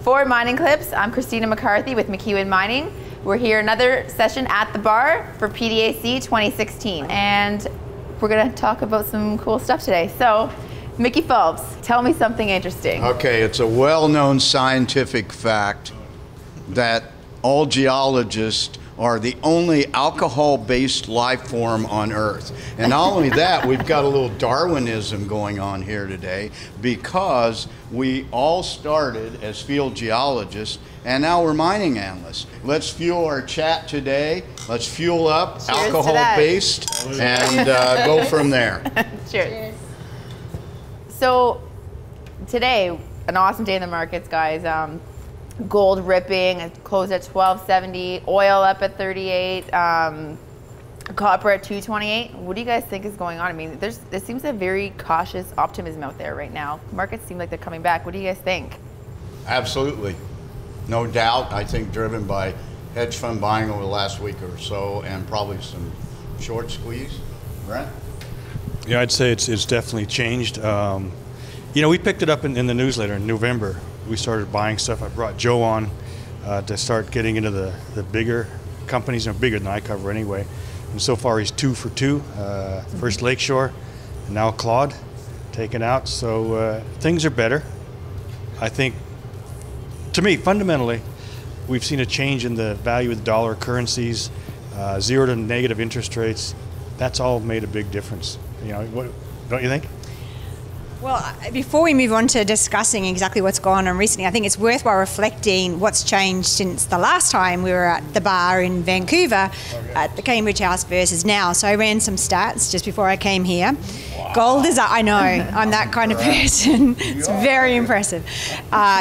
For Mining Clips, I'm Christina McCarthy with McEwen Mining. We're here another session at the bar for PDAC 2016, and we're gonna talk about some cool stuff today. So, Mickey Fulps, tell me something interesting. Okay, it's a well-known scientific fact that all geologists are the only alcohol-based life form on Earth. And not only that, we've got a little Darwinism going on here today because we all started as field geologists and now we're mining analysts. Let's fuel our chat today. Let's fuel up alcohol-based and go from there. Cheers. So today, an awesome day in the markets, guys. Gold ripping, it closed at 1270, oil up at 38, copper at 228. What do you guys think is going on? I mean, there seems a very cautious optimism out there right now. Markets seem like they're coming back. What do you guys think? Absolutely. No doubt, I think driven by hedge fund buying over the last week or so and probably some short squeeze. Brent? Yeah, I'd say it's definitely changed. You know, we picked it up in the newsletter in November. We started buying stuff. I brought Joe on to start getting into the bigger companies, and bigger than I cover anyway. And so far he's 2 for 2. First Lakeshore, and now Claude taken out. So things are better. I think, to me, fundamentally, we've seen a change in the value of the dollar currencies, 0 to negative interest rates. That's all made a big difference. You know, what, don't you think? Well, before we move on to discussing exactly what's gone on recently, I think it's worthwhile reflecting what's changed since the last time we were at the bar in Vancouver at the Cambridge House versus now. So I ran some stats just before I came here. Wow. Gold is up, I know, I'm that kind of person. It's very impressive.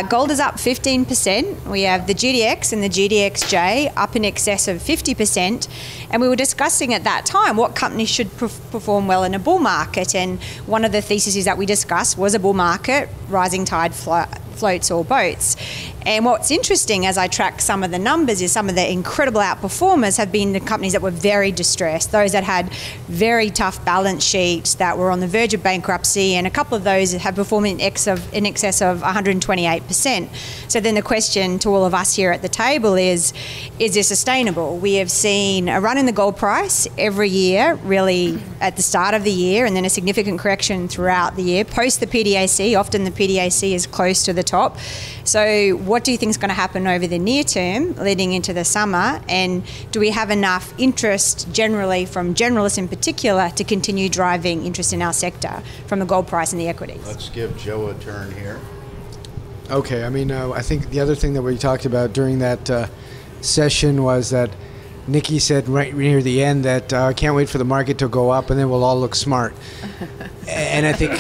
Gold is up 15%. We have the GDX and the GDXJ up in excess of 50%. And we were discussing at that time what companies should perform well in a bull market. And one of the theses that we discussed was a bull market, rising tide floats all boats. And what's interesting as I track some of the numbers is some of the incredible outperformers have been the companies that were very distressed, those that had very tough balance sheets, that were on the verge of bankruptcy, and a couple of those have performed in excess of 128%. So then the question to all of us here at the table is this sustainable? We have seen a run in the gold price every year, really at the start of the year, and then a significant correction throughout the year. Post the PDAC, often the PDAC is close to the top. So what do you think is going to happen over the near term leading into the summer? And do we have enough interest generally from generalists in particular to continue driving interest in our sector from the gold price and the equities? Let's give Joe a turn here. Okay, I mean, I think the other thing that we talked about during that session was that Nikki said right near the end that I can't wait for the market to go up and then we'll all look smart. And I think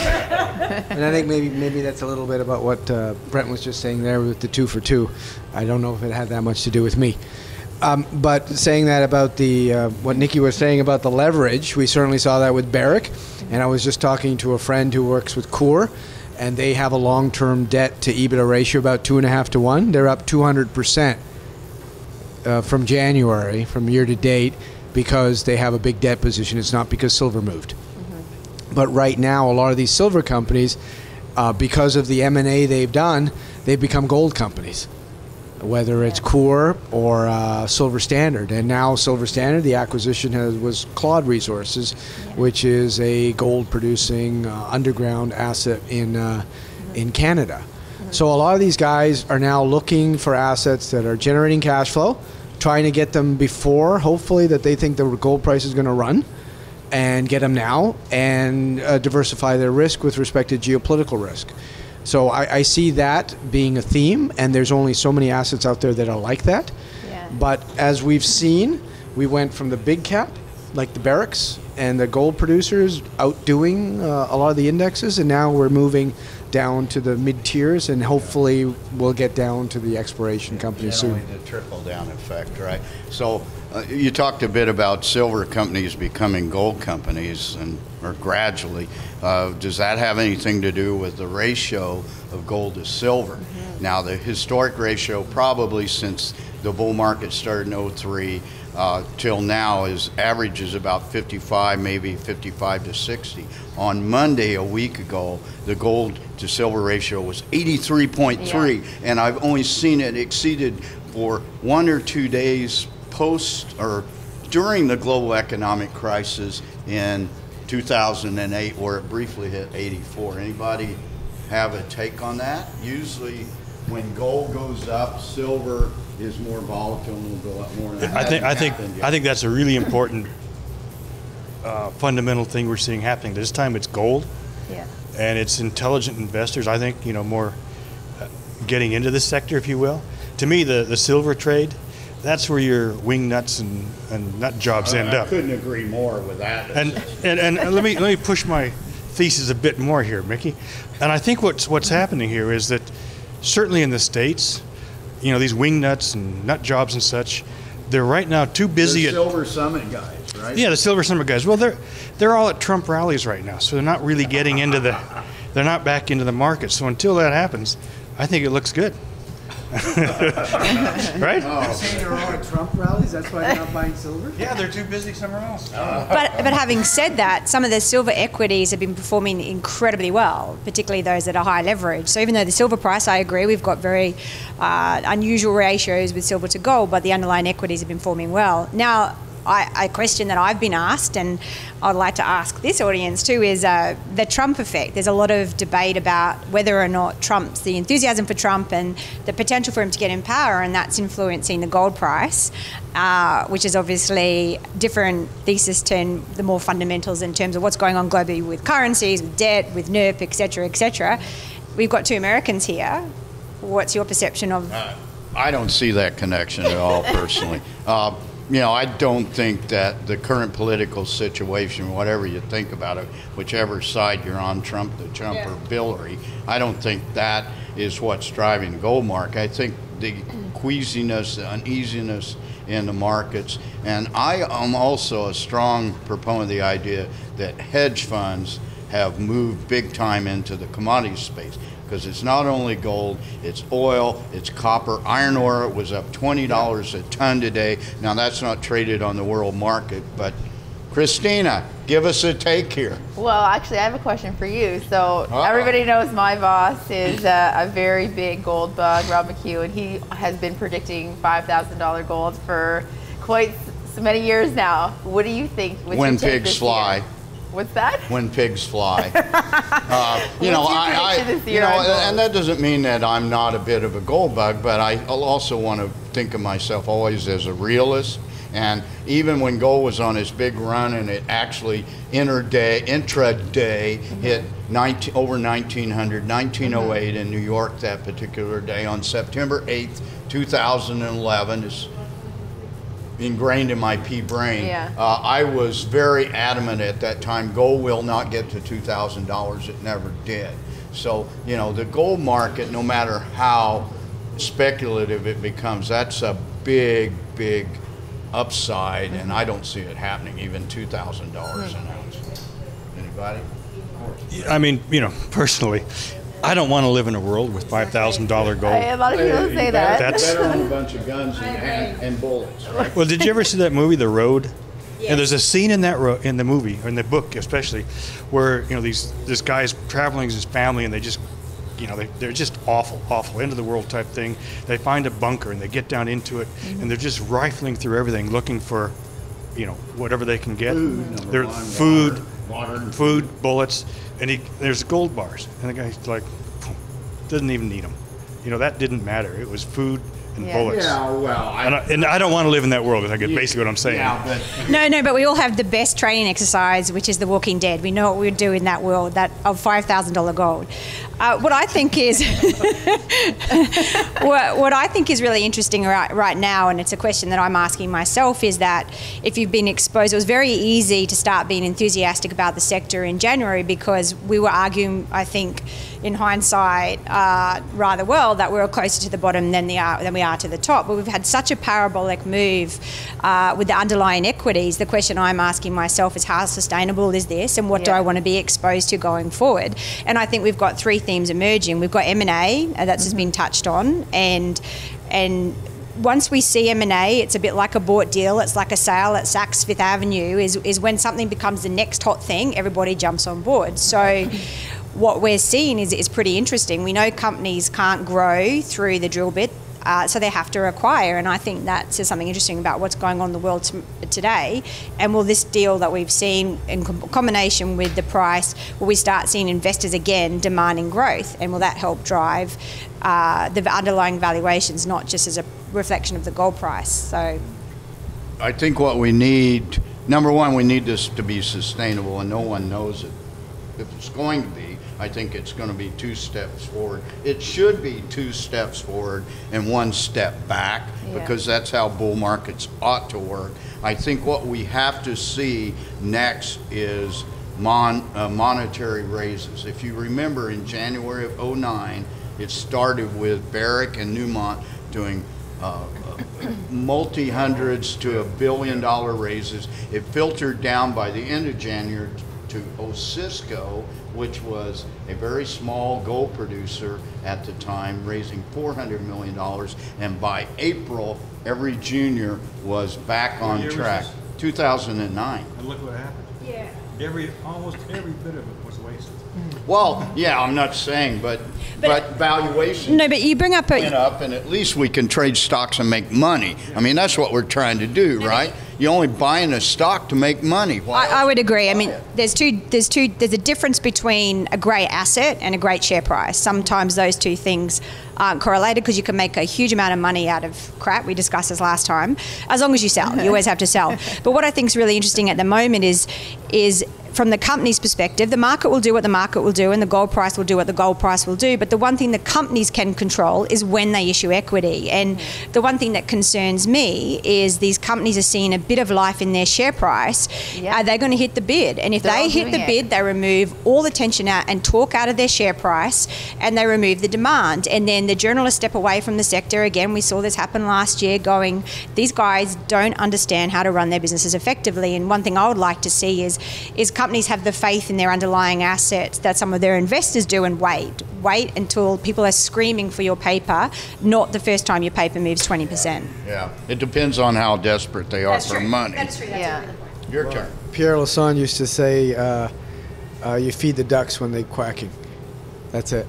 maybe that's a little bit about what Brent was just saying there with the 2 for 2. I don't know if it had that much to do with me. But saying that about the what Nikki was saying about the leverage, we certainly saw that with Barrick. And I was just talking to a friend who works with Coeur, and they have a long-term debt to EBITDA ratio about 2.5 to 1. They're up 200%. From January, from year to date, because they have a big debt position. It's not because silver moved. Mm-hmm. But right now, a lot of these silver companies, because of the M&A they've done, they've become gold companies, whether it's Coeur or Silver Standard. And now Silver Standard, the acquisition was Claude Resources, which is a gold-producing underground asset in Canada. So a lot of these guys are now looking for assets that are generating cash flow, trying to get them before, hopefully, that they think the gold price is going to run, and get them now, and diversify their risk with respect to geopolitical risk. So I see that being a theme, and there's only so many assets out there that are like that. Yeah. But as we've seen, we went from the big cap, like the Barricks and the gold producers, outdoing a lot of the indexes, and now we're moving down to the mid-tiers, and hopefully we'll get down to the exploration companies soon. The trickle-down effect, right? So you talked a bit about silver companies becoming gold companies, or gradually. Does that have anything to do with the ratio of gold to silver? Mm-hmm. Now, the historic ratio, probably since the bull market started in 2003, till now is averages about 55, maybe 55 to 60. On Monday, a week ago, the gold to silver ratio was 83.3, and I've only seen it exceeded for 1 or 2 days post or during the global economic crisis in 2008, where it briefly hit 84. Anybody have a take on that? Usually when gold goes up, silver is more volatile and will go up more. I think that's a really important fundamental thing we're seeing happening. This time it's gold, and it's intelligent investors, I think, more getting into this sector, if you will. To me, the silver trade, that's where your wing nuts and nut jobs end up. I couldn't agree more with that. And let me push my thesis a bit more here, Mickey. And I think what's happening here is that certainly in the States, these wing nuts and nut jobs and such, they're right now too busy the Silver Summit guys, right? Yeah, the Silver Summit guys. Well, they're all at Trump rallies right now, so they're not really getting into they're not back into the market. So until that happens, I think it looks good. Right? You're saying they're all at Trump rallies, that's why they're not buying silver? Yeah, they're too busy somewhere else. But having said that, some of the silver equities have been performing incredibly well, particularly those that are high leverage. So even though the silver price, I agree, we've got very unusual ratios with silver to gold, but the underlying equities have been performing well. Now, a question that I've been asked, and I'd like to ask this audience too, is the Trump effect. There's a lot of debate about whether or not the enthusiasm for Trump and the potential for him to get in power, and that's influencing the gold price, which is obviously different thesis to the more fundamentals in terms of what's going on globally with currencies, with debt, with NERP, et cetera, et cetera. We've got two Americans here. What's your perception of? I don't see that connection at all, personally. I don't think that the current political situation, whatever you think about it, whichever side you're on, Trump or Hillary, I don't think that is what's driving the gold market. I think the queasiness, the uneasiness in the markets, and I am also a strong proponent of the idea that hedge funds have moved big time into the commodity space. Because it's not only gold, it's oil, it's copper. Iron ore was up $20 a ton today. Now that's not traded on the world market, but Christina, give us a take here. Well, actually, I have a question for you. So everybody knows my boss is a very big gold bug, Rob McHugh, and he has been predicting $5,000 gold for quite so many years now. What do you think? When pigs fly. What's that? When pigs fly. And that doesn't mean that I'm not a bit of a gold bug, but I also want to think of myself always as a realist. And even when gold was on its big run and it actually intraday hit over 1908 in New York that particular day on September 8th, 2011, it's ingrained in my pea brain. I was very adamant at that time, gold will not get to $2,000. It never did. So, the gold market, no matter how speculative it becomes, that's a big, big upside, and I don't see it happening, even $2,000 an ounce. Anybody? I mean, personally, I don't want to live in a world with $5,000 gold. A lot of people say that. That's better than a bunch of guns and bullets. Right? Well, did you ever see that movie, The Road? Yes. And there's a scene in in the movie, or in the book especially, where this guy's traveling with his family, and they just, they're just awful, end of the world type thing. They find a bunker and they get down into it, and they're just rifling through everything, looking for, whatever they can get. Food, bullets. And there's gold bars, and the guy's like, doesn't even need them. That didn't matter. It was food and bullets. Yeah, well, and I don't want to live in that world. I guess basically what I'm saying. Yeah, but but we all have the best training exercise, which is The Walking Dead. We know what we do in that world, that of $5,000 gold. What I think is what I think is really interesting right now, and it's a question that I'm asking myself, is that if you've been exposed, it was very easy to start being enthusiastic about the sector in January because we were arguing, I think, in hindsight, rather well, that we were closer to the bottom than we are to the top. But we've had such a parabolic move with the underlying equities. The question I'm asking myself is, how sustainable is this, and what do I want to be exposed to going forward? And I think we've got three themes emerging. We've got M&A, that's just been touched on, and once we see M&A, it's a bit like a bought deal. It's like a sale at Saks Fifth Avenue. Is when something becomes the next hot thing, everybody jumps on board. So what we're seeing is pretty interesting. We know companies can't grow through the drill bit, so they have to acquire. And I think that says something interesting about what's going on in the world today. And will this deal that we've seen in combination with the price, will we start seeing investors again demanding growth? And will that help drive the underlying valuations, not just as a reflection of the gold price? So I think what we need, number one, we need this to be sustainable, and no one knows it. If it's going to be, I think it's going to be 2 steps forward. It should be 2 steps forward and 1 step back, because that's how bull markets ought to work. I think what we have to see next is monetary raises. If you remember, in January of '09, it started with Barrick and Newmont doing multi-hundreds to $1 billion raises. It filtered down by the end of January to Osisko, which was a very small gold producer at the time, raising $400 million. And by April, every junior was back on track. 2009. And look what happened. yeah. Almost every bit of it was wasted. Well, yeah, I'm not saying, but valuation No, but you bring up went up, and at least we can trade stocks and make money. I mean, that's what we're trying to do, right? You're only buying a stock to make money. I would agree. I mean, there's a difference between a great asset and a great share price. Sometimes those two things aren't correlated, because you can make a huge amount of money out of crap. We discussed this last time. As long as you sell, you always have to sell. But what I think is really interesting at the moment is from the company's perspective, the market will do what the market will do, and the gold price will do what the gold price will do. But the one thing that companies can control is when they issue equity. And the one thing that concerns me is these companies are seeing a bit of life in their share price. Are they going to hit the bid? And if they hit the bid, they remove all the tension out and talk out of their share price, and they remove the demand. And then the journalists step away from the sector. Again, we saw this happen last year, going, these guys don't understand how to run their businesses effectively. And one thing I would like to see is companies have the faith in their underlying assets that some of their investors do, and wait until people are screaming for your paper, not the first time your paper moves 20%. Yeah, it depends on how desperate they are for money. That's true. That's Your turn. Pierre Lassonde used to say, you feed the ducks when they're quacking. That's it.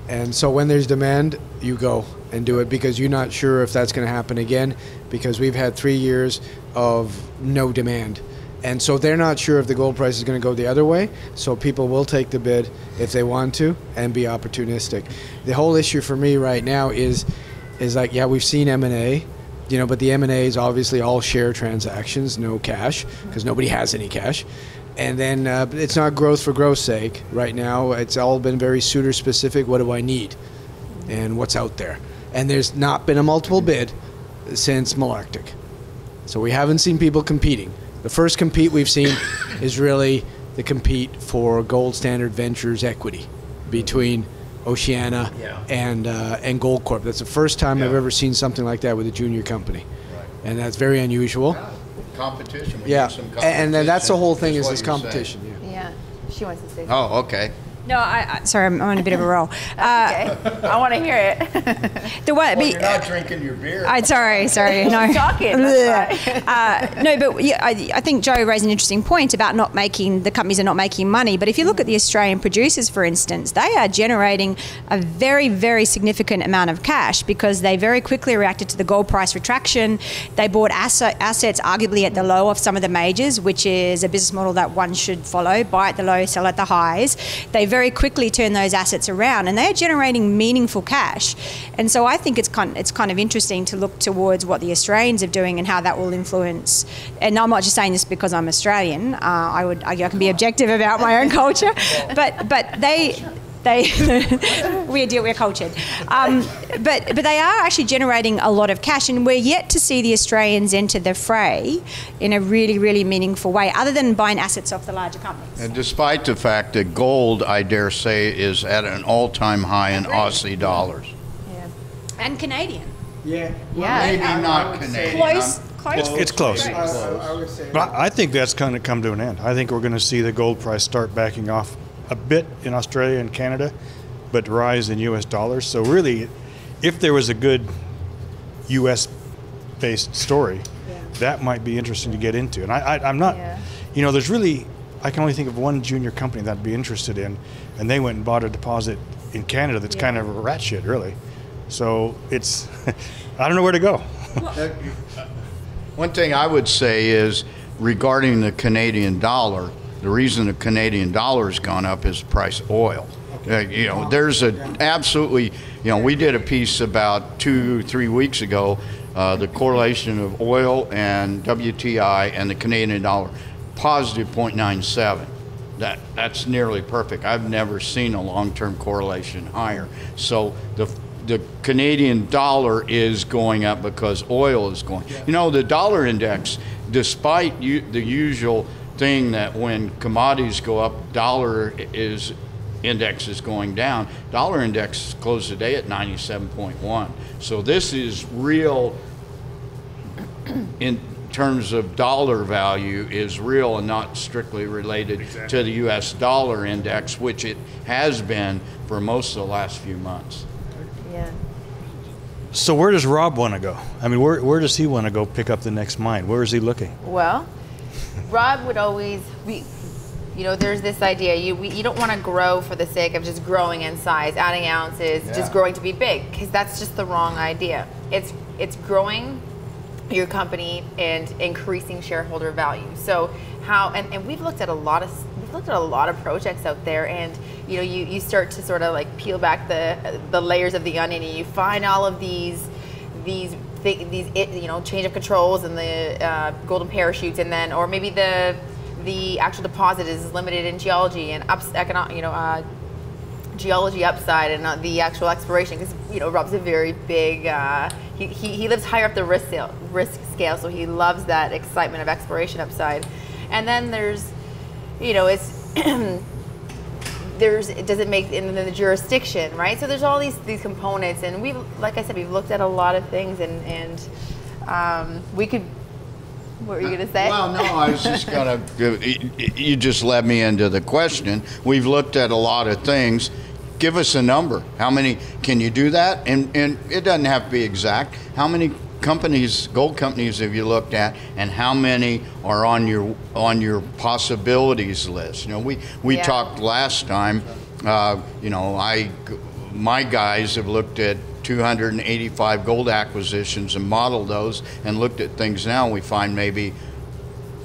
And so when there's demand, you go and do it, because you're not sure if that's going to happen again, because we've had 3 years of no demand. And so they're not sure if the gold price is going to go the other way. So people will take the bid if they want to and be opportunistic. The whole issue for me right now is like, yeah, we've seen M&A, but the M&A is obviously all share transactions, no cash, because nobody has any cash. And then it's not growth for growth's sake. Right now, it's all been very suitor specific. What do I need? And what's out there? And there's not been a multiple bid since Malarctic. So we haven't seen people competing. The first compete we've seen is really the compete for Gold Standard Ventures equity between Oceana and Goldcorp. That's the first time I've ever seen something like that with a junior company. Right. And that's very unusual. Competition. And then that's the whole thing, is this competition. Yeah, she wants to say something. Oh, okay. No, sorry, I'm on a bit of a roll. Okay. I want to hear it. You're not drinking your beer. Sorry. No. I'm talking. No, but yeah, I think Joe raised an interesting point about the companies are not making money. But if you look at the Australian producers, for instance, they are generating a very, very significant amount of cash, because they very quickly reacted to the gold price retraction. They bought assets arguably at the low of some of the majors, which is a business model that one should follow: buy at the low, sell at the highs. They very quickly turn those assets around, and they are generating meaningful cash. And so I think it's kind of interesting to look towards what the Australians are doing and how that will influence. And I'm not just saying this because I'm Australian. I can be objective about my own culture, but we're cultured. But they are actually generating a lot of cash, and we're yet to see the Australians enter the fray in a really, really meaningful way, other than buying assets off the larger companies. And despite the fact that gold, I dare say, is at an all-time high in Aussie dollars. Yeah. And Canadian. Yeah. Maybe not Canadian. Close. It's close. I would say. But I think that's going to come to an end. I think we're going to see the gold price start backing off a bit in Australia and Canada, but rise in US dollars. So really, if there was a good U.S.-based story, that might be interesting to get into. And I'm not, there's really, I can only think of one junior company that I'd be interested in, and they went and bought a deposit in Canada that's kind of a rat shit, really. So it's, I don't know where to go. One thing I would say is regarding the Canadian dollar, the reason the Canadian dollar has gone up is the price of oil. There's absolutely, we did a piece about 2-3 weeks ago, the correlation of oil and WTI and the Canadian dollar, positive 0.97. That's nearly perfect. I've never seen a long-term correlation higher. So the Canadian dollar is going up because oil is going. The dollar index, despite the usual thing that when commodities go up, index is going down. Dollar index closed today at 97.1. So this is real in terms of dollar value, is real and not strictly related to the U.S. dollar index, which it has been for most of the last few months. Yeah. So where does Rob want to go? I mean, where does he want to go pick up the next mine? Where is he looking? Well, Rob would always be, there's this idea, you don't want to grow for the sake of just growing in size, adding ounces, just growing to be big, because that's just the wrong idea. It's growing your company and increasing shareholder value. So how, and we've looked at a lot of projects out there, and you start to sort of like peel back the layers of the onion, and you find all of these change of controls and the golden parachutes, and then, or maybe the actual deposit is limited in geology and geology upside, and the actual exploration, because Rob's a very big he lives higher up the risk scale, so he loves that excitement of exploration upside. And then there's does it make in the jurisdiction, right? So there's all these components, and like I said, we've looked at a lot of things, and we could. What were you going to say? Well, no, I was just going to. You just led me into the question. We've looked at a lot of things. Give us a number. How many can you do that? And it doesn't have to be exact. How many gold companies have you looked at, and how many are on your possibilities list? We talked last time. My guys have looked at 285 gold acquisitions and modeled those, and looked at things now. We find maybe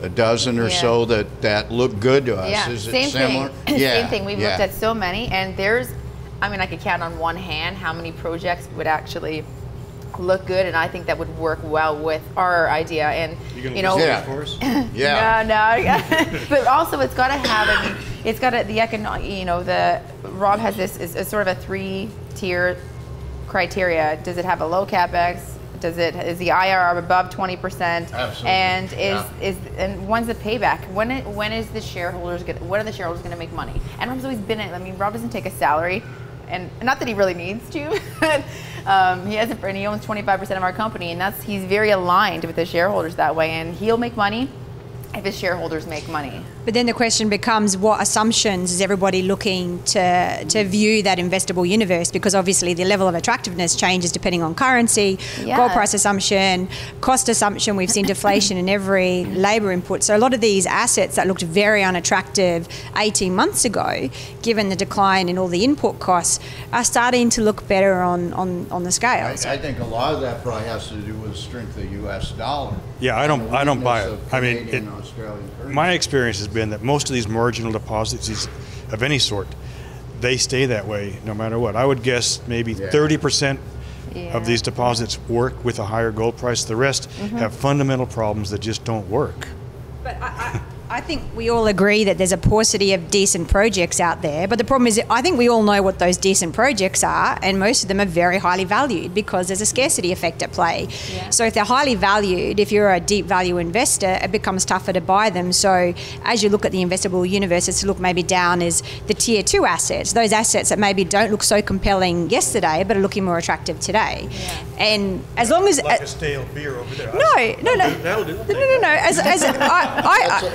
a dozen or so that look good to us. Yeah. Is Same it similar? Thing. Same thing. We've looked at so many, and I could count on one hand how many projects would actually look good, and I think that would work well with our idea. And for us? No. But also, it's got to have. It's got to Rob has this is sort of a 3-tier criteria. Does it have a low capex? Is the IRR above 20%? Absolutely. And and when's the payback? When are the shareholders going to make money? And Rob's always been Rob doesn't take a salary, and not that he really needs to. He hasn't, and he owns 25% of our company, and he's very aligned with the shareholders that way, and he'll make money if his shareholders make money. But then the question becomes, what assumptions is everybody looking to view that investable universe? Because obviously the level of attractiveness changes depending on currency, gold price assumption, cost assumption. We've seen deflation in every labour input. So a lot of these assets that looked very unattractive 18 months ago, given the decline in all the input costs, are starting to look better on the scales. I think a lot of that probably has to do with the strength of the U.S. dollar. Yeah, I don't buy it. I mean, Australian my experience has been that most of these marginal deposits of any sort, they stay that way no matter what. I would guess maybe 30% of these deposits work with a higher gold price. The rest have fundamental problems that just don't work. But I think we all agree that there's a paucity of decent projects out there, but the problem is I think we all know what those decent projects are, and most of them are very highly valued because there's a scarcity effect at play. Yeah. So if they're highly valued, if you're a deep value investor, it becomes tougher to buy them. So as you look at the investable universe, it's to look maybe down as the tier 2 assets, those assets that maybe don't look so compelling yesterday but are looking more attractive today. Yeah. And as long as like a stale beer over there. No. That'll do. No.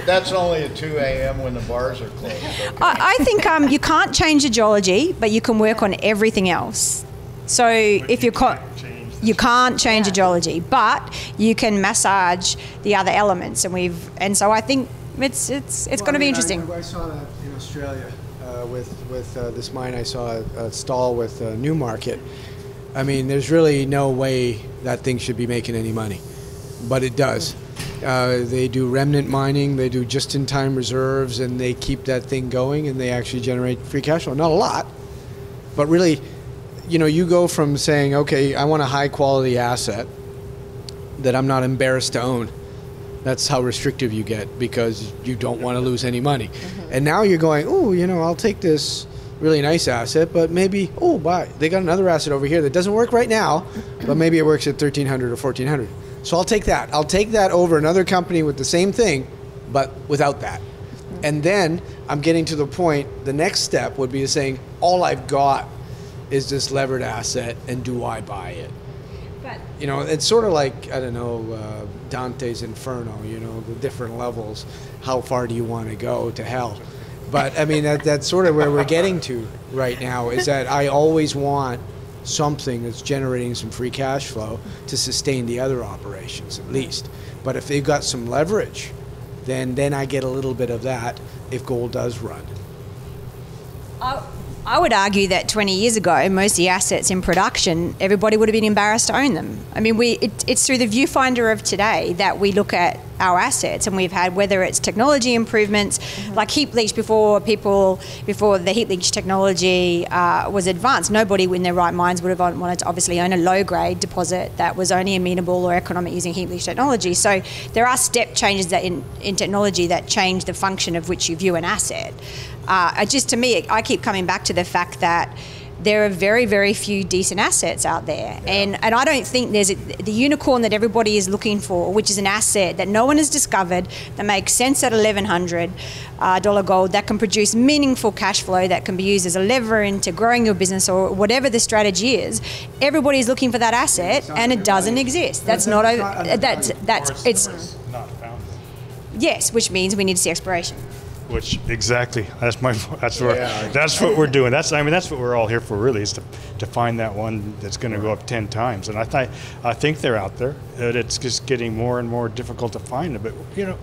That's only at 2 a.m. when the bars are closed. Okay. I think you can't change the geology, but you can work on everything else. So if you're change You can't change the geology, but you can massage the other elements, and so I think it's going to be interesting. I saw that in Australia with this mine. I saw a stall with Newmarket. I mean, there's really no way that thing should be making any money, but it does. They do remnant mining, they do just-in-time reserves, and they keep that thing going, and they actually generate free cash flow. Not a lot, but really, you know, you go from saying, okay, I want a high-quality asset that I'm not embarrassed to own. That's how restrictive you get because you don't want to lose any money. And now you're going, oh, you know, I'll take this really nice asset, but maybe, they got another asset over here that doesn't work right now, but maybe it works at 1,300 or 1,400. So I'll take that. I'll take that over another company with the same thing, but without that. And then I'm getting to the point, the next step would be to saying, all I've got is this levered asset, and do I buy it? But You know, it's sort of like, I don't know, Dante's Inferno, you know, the different levels. How far do you want to go to hell? But I mean, that's sort of where we're getting to right now, is that I always want something that's generating some free cash flow to sustain the other operations at least. But if they've got some leverage, then I get a little bit of that if gold does run. I would argue that 20 years ago, most of the assets in production, everybody would have been embarrassed to own them. I mean, it's through the viewfinder of today that we look at our assets, and we've had, whether it's technology improvements, like heap leach before the heap leach technology was advanced, nobody in their right minds would have wanted to obviously own a low-grade deposit that was only amenable or economic using heap leach technology. So there are step changes that in technology that change the function of which you view an asset. Just to me, I keep coming back to the fact that there are very, very few decent assets out there. Yeah. And I don't think there's the unicorn that everybody is looking for, which is an asset that no one has discovered, that makes sense at $1,100 gold, that can produce meaningful cash flow, that can be used as a lever into growing your business or whatever the strategy is. Everybody's looking for that asset, and it doesn't exist. That's not it's not found. Yes, which means we need to see exploration. Which exactly, that's what we're doing. That's what we're all here for, really, is to find that one that's going to go up 10 times. And I think they're out there. It's just getting more and more difficult to find them. But you know,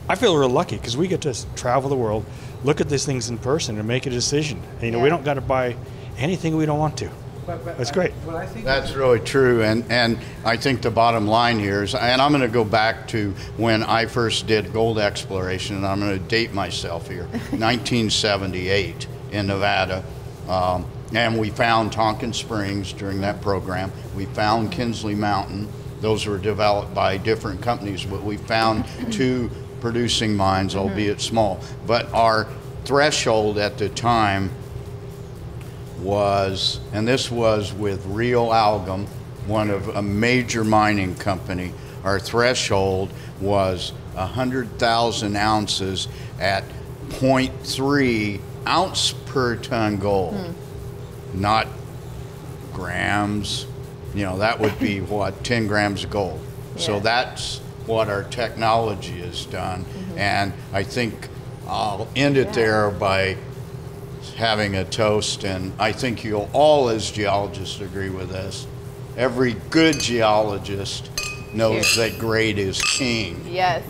I feel real lucky because we get to travel the world, look at these things in person, and make a decision. And, you know, we don't got to buy anything we don't want to. That's great. That's really true, and I think the bottom line here is, and I'm going to go back to when I first did gold exploration, and I'm going to date myself here, 1978 in Nevada, and we found Tonkin Springs during that program. We found Kinsley Mountain. Those were developed by different companies, but we found 2 producing mines, albeit small. But our threshold at the time was, and this was with Real Algam, one of a major mining company, our threshold was 100,000 ounces at 0.3 ounce per ton gold, not grams. You know, that would be what, 10 grams of gold. Yeah. So that's what our technology has done. And I think I'll end it there by having a toast, and I think you'll all, as geologists, agree with this. Every good geologist knows that grade is king. Yes.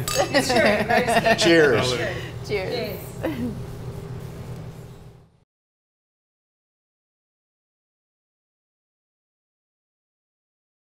Cheers. Cheers.